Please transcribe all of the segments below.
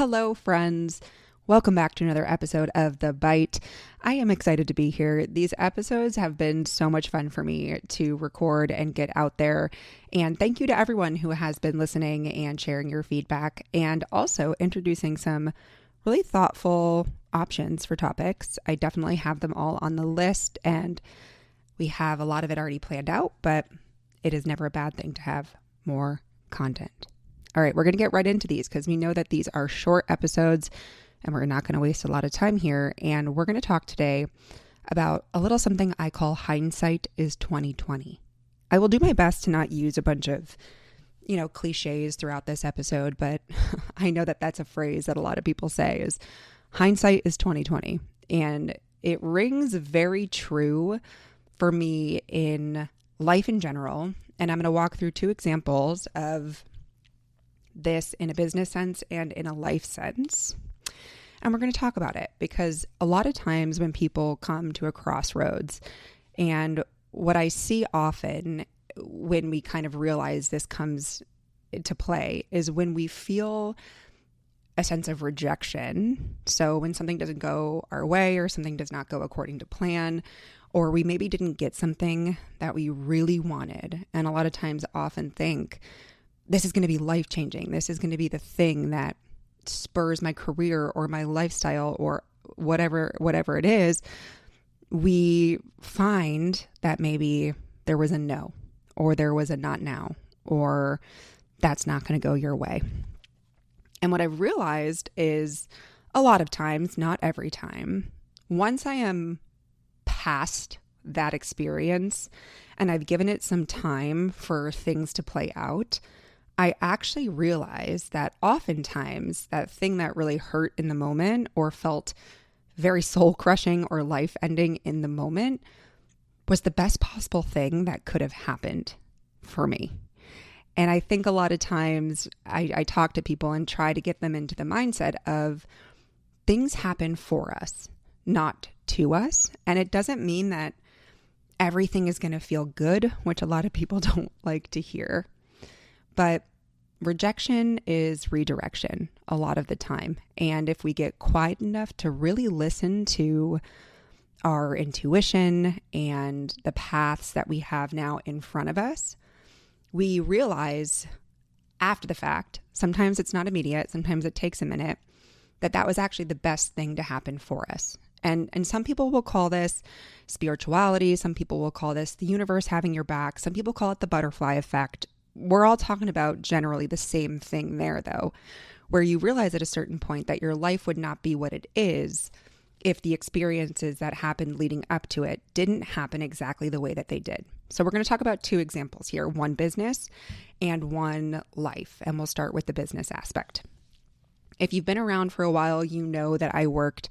Hello, friends. Welcome back to another episode of The Bite. I am excited to be here. These episodes have been so much fun for me to record and get out there. And thank you to everyone who has been listening and sharing your feedback and also introducing some really thoughtful options for topics. I definitely have them all on the list and we have a lot of it already planned out, but it is never a bad thing to have more content. All right, we're going to get right into these because we know that these are short episodes and we're not going to waste a lot of time here. And we're going to talk today about a little something I call hindsight is 2020. I will do my best to not use a bunch of, cliches throughout this episode, but I know that that's a phrase that a lot of people say is hindsight is 2020. And it rings very true for me in life in general. And I'm going to walk through two examples of this in a business sense and in a life sense. And we're going to talk about it because a lot of times when people come to a crossroads, and what I see often when we kind of realize this comes into play is when we feel a sense of rejection. So when something doesn't go our way or something does not go according to plan, or we maybe didn't get something that we really wanted. And a lot of times often think, this is going to be life-changing. This is going to be the thing that spurs my career or my lifestyle or whatever it is. We find that maybe there was a no, or there was a not now, or that's not going to go your way. And what I've realized is a lot of times, not every time, once I am past that experience and I've given it some time for things to play out, I actually realize that oftentimes that thing that really hurt in the moment or felt very soul crushing or life ending in the moment was the best possible thing that could have happened for me. And I think a lot of times I talk to people and try to get them into the mindset of things happen for us, not to us. And it doesn't mean that everything is going to feel good, which a lot of people don't like to hear. But rejection is redirection a lot of the time. And if we get quiet enough to really listen to our intuition and the paths that we have now in front of us, we realize after the fact, sometimes it's not immediate, sometimes it takes a minute, that was actually the best thing to happen for us. And some people will call this spirituality. Some people will call this the universe having your back. Some people call it the butterfly effect. We're all talking about generally the same thing there, though, where you realize at a certain point that your life would not be what it is if the experiences that happened leading up to it didn't happen exactly the way that they did. So we're going to talk about two examples here, one business and one life. And we'll start with the business aspect. If you've been around for a while, you know that I worked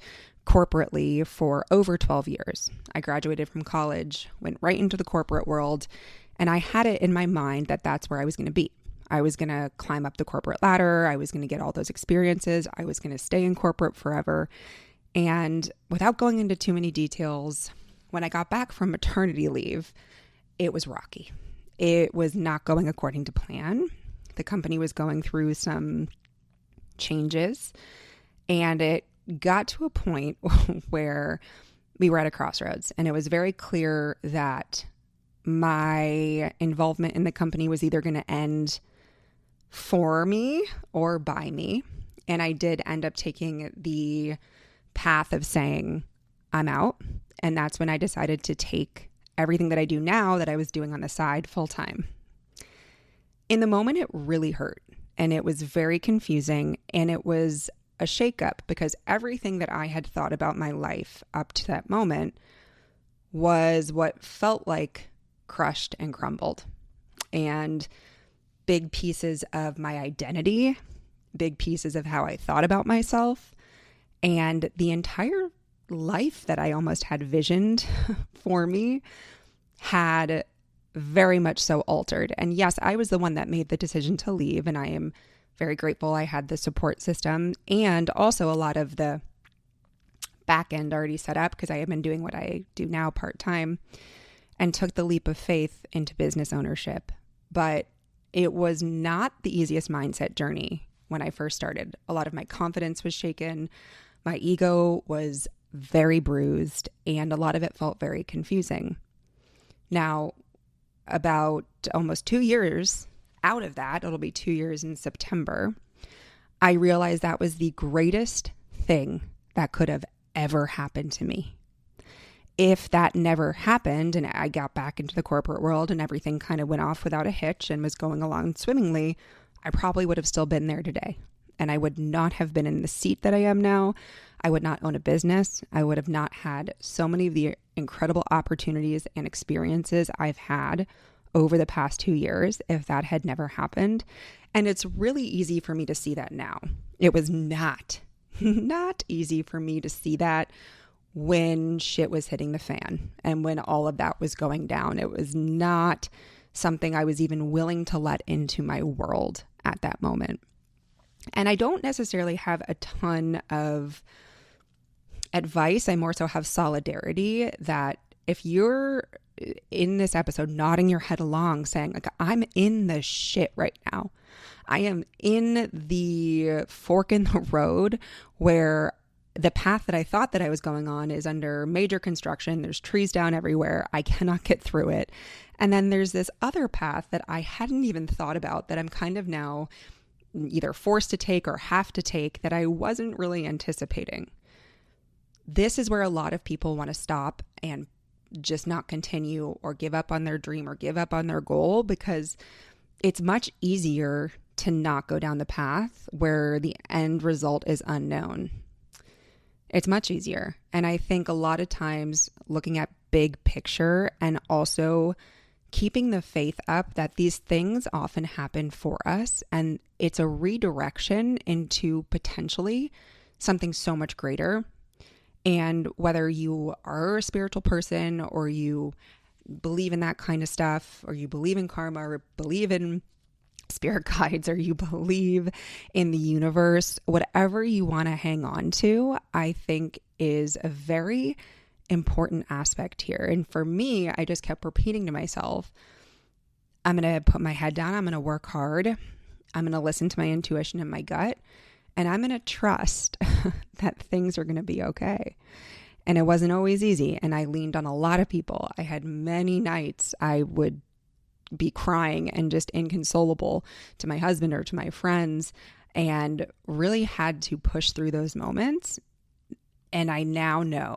corporately for over 12 years. I graduated from college, went right into the corporate world, and I had it in my mind that that's where I was going to be. I was going to climb up the corporate ladder. I was going to get all those experiences. I was going to stay in corporate forever. And without going into too many details, when I got back from maternity leave, it was rocky. It was not going according to plan. The company was going through some changes, and it got to a point where we were at a crossroads, and it was very clear that my involvement in the company was either going to end for me or by me. And I did end up taking the path of saying, I'm out. And that's when I decided to take everything that I do now that I was doing on the side full time. In the moment, it really hurt. And it was very confusing. And it was a shakeup because everything that I had thought about my life up to that moment was what felt like crushed and crumbled. And big pieces of my identity, big pieces of how I thought about myself, and the entire life that I almost had visioned for me had very much so altered. And yes, I was the one that made the decision to leave, and I am very grateful I had the support system and also a lot of the back end already set up because I have been doing what I do now part-time and took the leap of faith into business ownership. But it was not the easiest mindset journey when I first started. A lot of my confidence was shaken. My ego was very bruised, and a lot of it felt very confusing. Now, about almost 2 years out of that, it'll be 2 years in September, I realized that was the greatest thing that could have ever happened to me. If that never happened and I got back into the corporate world and everything kind of went off without a hitch and was going along swimmingly, I probably would have still been there today. And I would not have been in the seat that I am now. I would not own a business. I would have not had so many of the incredible opportunities and experiences I've had over the past 2 years if that had never happened. And it's really easy for me to see that now. It was not easy for me to see that when shit was hitting the fan and when all of that was going down. It was not something I was even willing to let into my world at that moment. And I don't necessarily have a ton of advice. I more so have solidarity that if you're in this episode nodding your head along saying, like, I'm in the shit right now. I am in the fork in the road where the path that I thought that I was going on is under major construction. There's trees down everywhere. I cannot get through it. And then there's this other path that I hadn't even thought about that I'm kind of now either forced to take or have to take that I wasn't really anticipating. This is where a lot of people want to stop and just not continue or give up on their dream or give up on their goal, because it's much easier to not go down the path where the end result is unknown. It's much easier. And I think a lot of times looking at big picture and also keeping the faith up that these things often happen for us, and it's a redirection into potentially something so much greater. And whether you are a spiritual person or you believe in that kind of stuff, or you believe in karma, or believe in spirit guides, or you believe in the universe, whatever you want to hang on to, I think is a very important aspect here. And for me, I just kept repeating to myself, I'm going to put my head down. I'm going to work hard. I'm going to listen to my intuition and my gut. And I'm going to trust that things are going to be okay. And it wasn't always easy. And I leaned on a lot of people. I had many nights I would be crying and just inconsolable to my husband or to my friends, and really had to push through those moments. And I now know,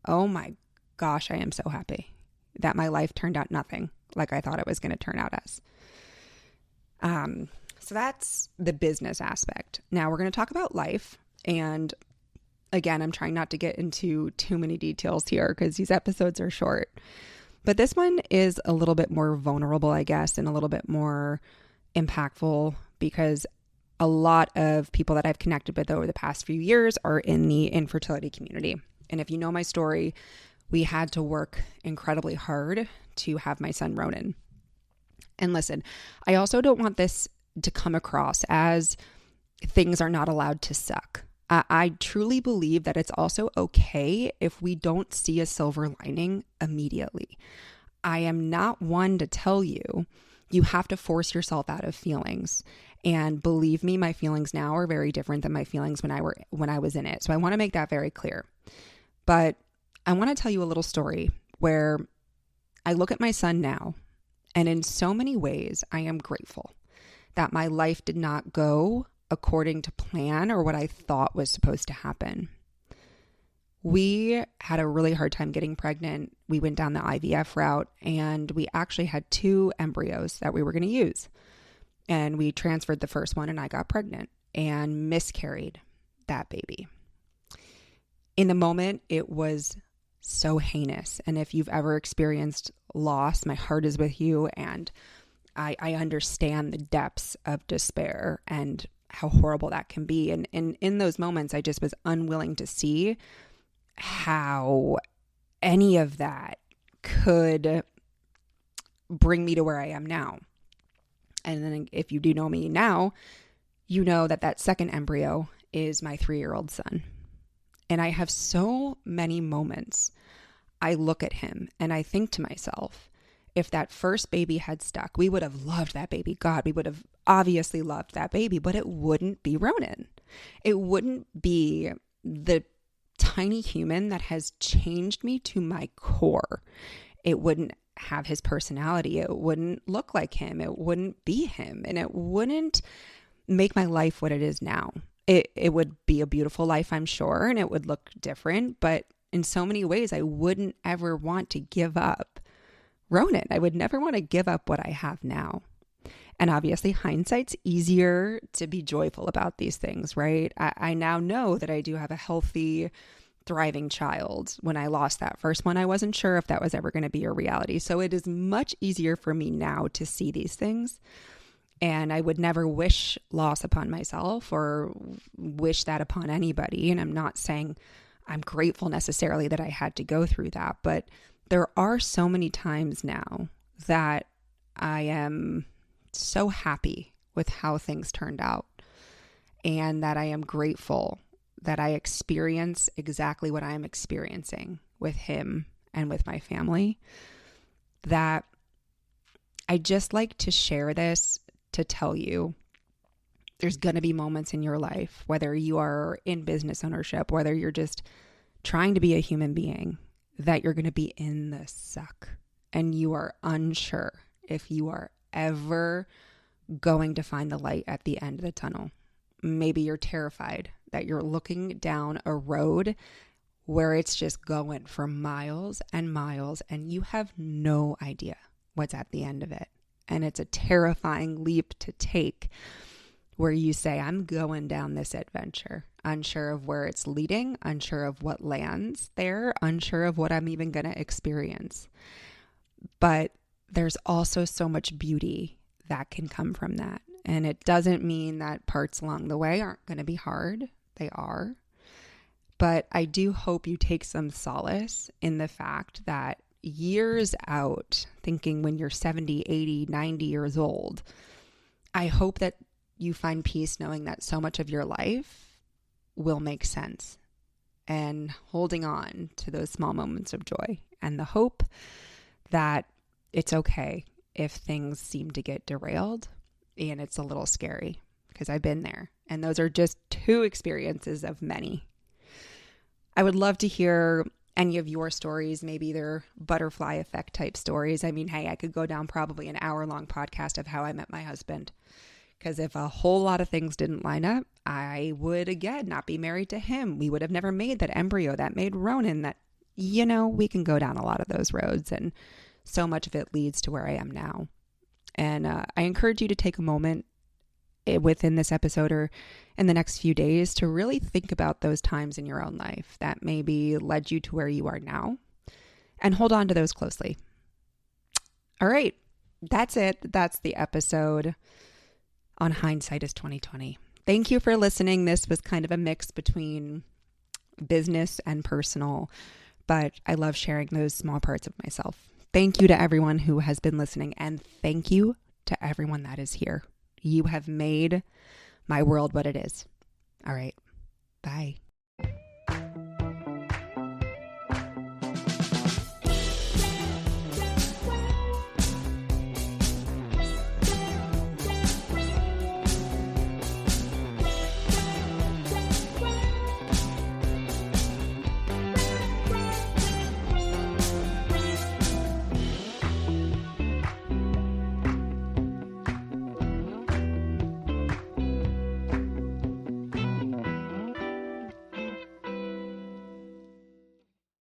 oh my gosh, I am so happy that my life turned out nothing like I thought it was going to turn out as. So that's the business aspect. Now we're going to talk about life. And again, I'm trying not to get into too many details here because these episodes are short. But this one is a little bit more vulnerable, I guess, and a little bit more impactful because a lot of people that I've connected with over the past few years are in the infertility community. And if you know my story, we had to work incredibly hard to have my son Ronan. And listen, I also don't want this to come across as things are not allowed to suck. I truly believe that it's also okay if we don't see a silver lining immediately. I am not one to tell you, you have to force yourself out of feelings. And believe me, my feelings now are very different than my feelings when I was in it. So I want to make that very clear. But I want to tell you a little story where I look at my son now, and in so many ways, I am grateful that my life did not go according to plan or what I thought was supposed to happen. We had a really hard time getting pregnant. We went down the IVF route, and we actually had 2 embryos that we were going to use. And we transferred the first one, and I got pregnant and miscarried that baby. In the moment, it was so heinous. And if you've ever experienced loss, my heart is with you. And I understand the depths of despair and how horrible that can be. And in those moments, I just was unwilling to see how any of that could bring me to where I am now. And then if you do know me now, you know that that second embryo is my 3-year-old son. And I have so many moments I look at him and I think to myself, If that first baby had stuck, we would have loved that baby. God, we would have obviously loved that baby, but it wouldn't be Ronan. It wouldn't be the tiny human that has changed me to my core. It wouldn't have his personality. It wouldn't look like him. It wouldn't be him. And it wouldn't make my life what it is now. It would be a beautiful life, I'm sure, and it would look different. But in so many ways, I wouldn't ever want to give up Ronan. I would never want to give up what I have now. And obviously, hindsight's easier to be joyful about these things, right? I now know that I do have a healthy, thriving child. When I lost that first one, I wasn't sure if that was ever going to be a reality. So it is much easier for me now to see these things. And I would never wish loss upon myself or wish that upon anybody. And I'm not saying I'm grateful necessarily that I had to go through that, but there are so many times now that I am so happy with how things turned out, and that I am grateful that I experience exactly what I am experiencing with him and with my family, that I just like to share this to tell you there's going to be moments in your life, whether you are in business ownership, whether you're just trying to be a human being, that you're going to be in the suck and you are unsure if you are ever going to find the light at the end of the tunnel. Maybe you're terrified that you're looking down a road where it's just going for miles and miles and you have no idea what's at the end of it. And it's a terrifying leap to take where you say, I'm going down this adventure, unsure of where it's leading, unsure of what lands there, unsure of what I'm even going to experience. But there's also so much beauty that can come from that. And it doesn't mean that parts along the way aren't going to be hard. They are. But I do hope you take some solace in the fact that years out, thinking when you're 70, 80, 90 years old, I hope that you find peace knowing that so much of your life will make sense, and holding on to those small moments of joy and the hope that it's okay if things seem to get derailed and it's a little scary, because I've been there. And those are just two experiences of many. I would love to hear any of your stories. Maybe they're butterfly effect type stories. I mean, hey, I could go down probably an hour-long podcast of how I met my husband. Because if a whole lot of things didn't line up, I would, again, not be married to him. We would have never made that embryo that made Ronan. That, we can go down a lot of those roads. And so much of it leads to where I am now. And I encourage you to take a moment within this episode or in the next few days to really think about those times in your own life that maybe led you to where you are now, and hold on to those closely. All right. That's it. That's the episode on Hindsight is 2020. Thank you for listening. This was kind of a mix between business and personal, but I love sharing those small parts of myself. Thank you to everyone who has been listening, and thank you to everyone that is here. You have made my world what it is. All right. Bye.